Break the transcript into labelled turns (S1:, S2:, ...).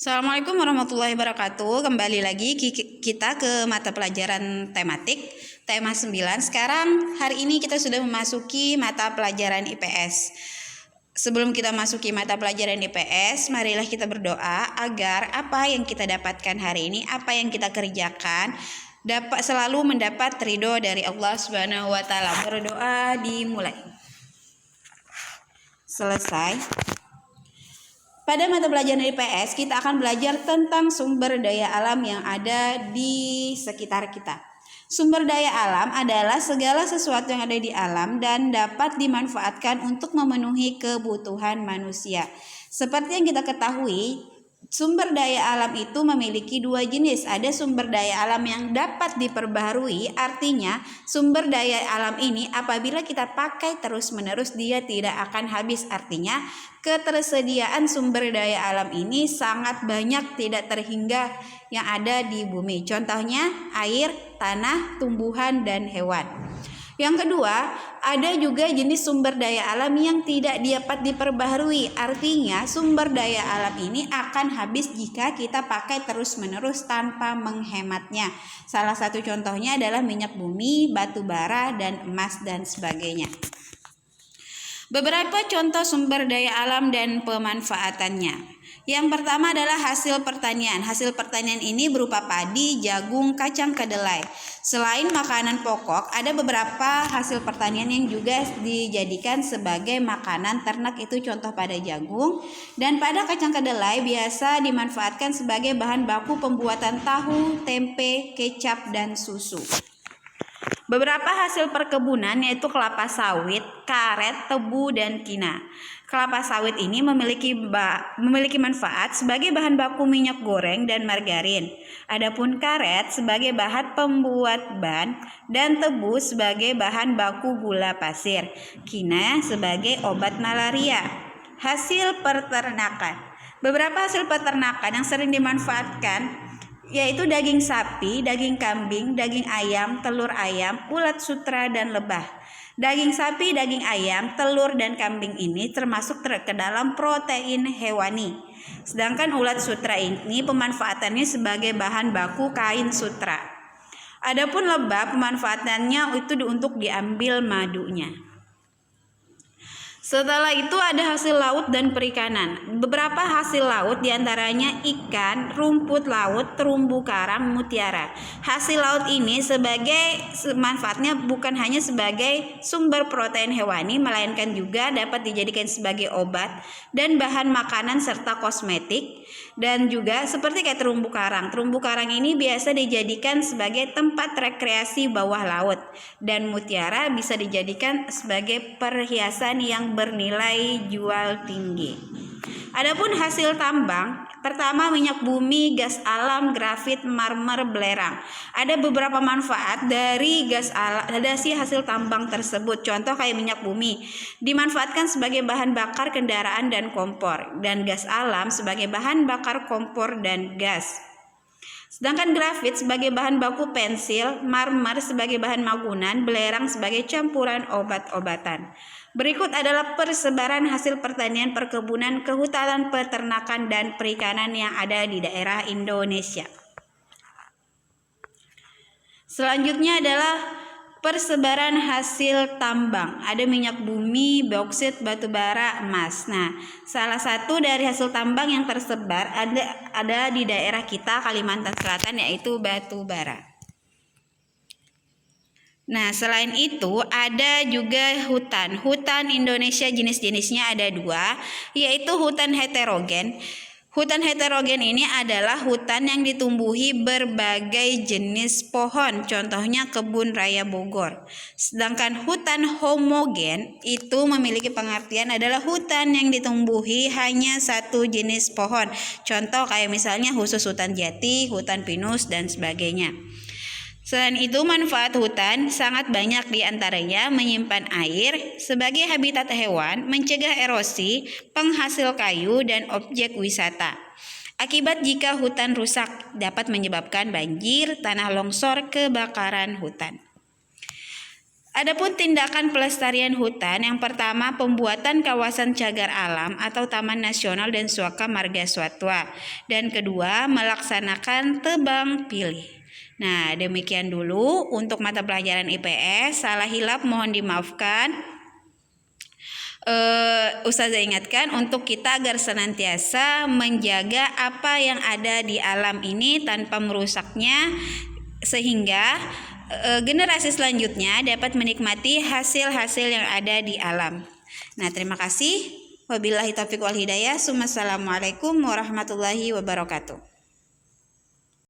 S1: Assalamualaikum warahmatullahi wabarakatuh. Kembali lagi kita ke mata pelajaran tematik tema 9. Sekarang hari ini kita sudah memasuki mata pelajaran IPS. Sebelum kita masuki mata pelajaran IPS, marilah kita berdoa agar apa yang kita dapatkan hari ini, apa yang kita kerjakan dapat selalu mendapat ridho dari Allah Subhanahu wa taala. Berdoa dimulai. Selesai. Pada mata pelajaran IPS, kita akan belajar tentang sumber daya alam yang ada di sekitar kita. Sumber daya alam adalah segala sesuatu yang ada di alam dan dapat dimanfaatkan untuk memenuhi kebutuhan manusia. Seperti yang kita ketahui, sumber daya alam itu memiliki dua jenis. Ada sumber daya alam yang dapat diperbaharui, artinya sumber daya alam ini apabila kita pakai terus-menerus dia tidak akan habis. Artinya ketersediaan sumber daya alam ini sangat banyak, tidak terhingga yang ada di bumi. Contohnya air, tanah, tumbuhan, dan hewan. Yang kedua, ada juga jenis sumber daya alam yang tidak dapat diperbaharui. Artinya sumber daya alam ini akan habis jika kita pakai terus-menerus tanpa menghematnya. Salah satu contohnya adalah minyak bumi, batu bara, dan emas, dan sebagainya. Beberapa contoh sumber daya alam dan pemanfaatannya. Yang pertama adalah hasil pertanian. Hasil pertanian ini berupa padi, jagung, kacang kedelai. Selain makanan pokok, ada beberapa hasil pertanian yang juga dijadikan sebagai makanan ternak, itu contoh pada jagung. Dan pada kacang kedelai biasa dimanfaatkan sebagai bahan baku pembuatan tahu, tempe, kecap, dan susu. Beberapa hasil perkebunan yaitu kelapa sawit, karet, tebu, dan kina. Kelapa sawit ini memiliki manfaat sebagai bahan baku minyak goreng dan margarin. Adapun karet sebagai bahan pembuat ban dan tebu sebagai bahan baku gula pasir. Kina sebagai obat malaria. Hasil peternakan. Beberapa hasil peternakan yang sering dimanfaatkan yaitu daging sapi, daging kambing, daging ayam, telur ayam, ulat sutra, dan lebah. Daging sapi, daging ayam, telur, dan kambing ini termasuk ke dalam protein hewani. Sedangkan ulat sutra ini pemanfaatannya sebagai bahan baku kain sutra. Adapun lebah pemanfaatannya itu untuk diambil madunya. Setelah itu ada hasil laut dan perikanan. Beberapa hasil laut diantaranya ikan, rumput laut, terumbu karang, mutiara. Hasil laut ini sebagai manfaatnya bukan hanya sebagai sumber protein hewani, melainkan juga dapat dijadikan sebagai obat dan bahan makanan serta kosmetik. Dan juga seperti kayak terumbu karang. Terumbu karang ini biasa dijadikan sebagai tempat rekreasi bawah laut. Dan mutiara bisa dijadikan sebagai perhiasan yang bernilai jual tinggi. Adapun hasil tambang, pertama minyak bumi, gas alam, grafit, marmer, belerang. Ada beberapa manfaat dari gas alam, dari hasil tambang tersebut. Contoh kayak minyak bumi dimanfaatkan sebagai bahan bakar kendaraan dan kompor, dan gas alam sebagai bahan bakar kompor dan gas. Sedangkan grafit sebagai bahan baku pensil, marmer sebagai bahan magunan, belerang sebagai campuran obat-obatan. Berikut adalah persebaran hasil pertanian, perkebunan, kehutanan, peternakan, dan perikanan yang ada di daerah Indonesia. Selanjutnya adalah persebaran hasil tambang. Ada minyak bumi, bauksit, batu bara, emas. Nah, salah satu dari hasil tambang yang tersebar ada di daerah kita Kalimantan Selatan, yaitu batu bara. Nah, selain itu ada juga hutan. Hutan Indonesia jenis-jenisnya ada dua, yaitu hutan heterogen. Hutan heterogen ini adalah hutan yang ditumbuhi berbagai jenis pohon, contohnya kebun raya Bogor. Sedangkan hutan homogen itu memiliki pengertian adalah hutan yang ditumbuhi hanya satu jenis pohon. Contoh kayak misalnya khusus hutan jati, hutan pinus, dan sebagainya. Selain itu, manfaat hutan sangat banyak, diantaranya menyimpan air sebagai habitat hewan, mencegah erosi, penghasil kayu, dan objek wisata. Akibat jika hutan rusak dapat menyebabkan banjir, tanah longsor, kebakaran hutan. Adapun tindakan pelestarian hutan, yang pertama pembuatan kawasan cagar alam atau taman nasional dan suaka marga satwa, dan kedua melaksanakan tebang pilih. Nah, demikian dulu untuk mata pelajaran IPS. Salah hilap mohon dimaafkan. Ustazah ingatkan untuk kita agar senantiasa menjaga apa yang ada di alam ini tanpa merusaknya, sehingga generasi selanjutnya dapat menikmati hasil-hasil yang ada di alam. Nah, terima kasih. Wabillahi taufiq wal hidayah. Assalamualaikum warahmatullahi wabarakatuh.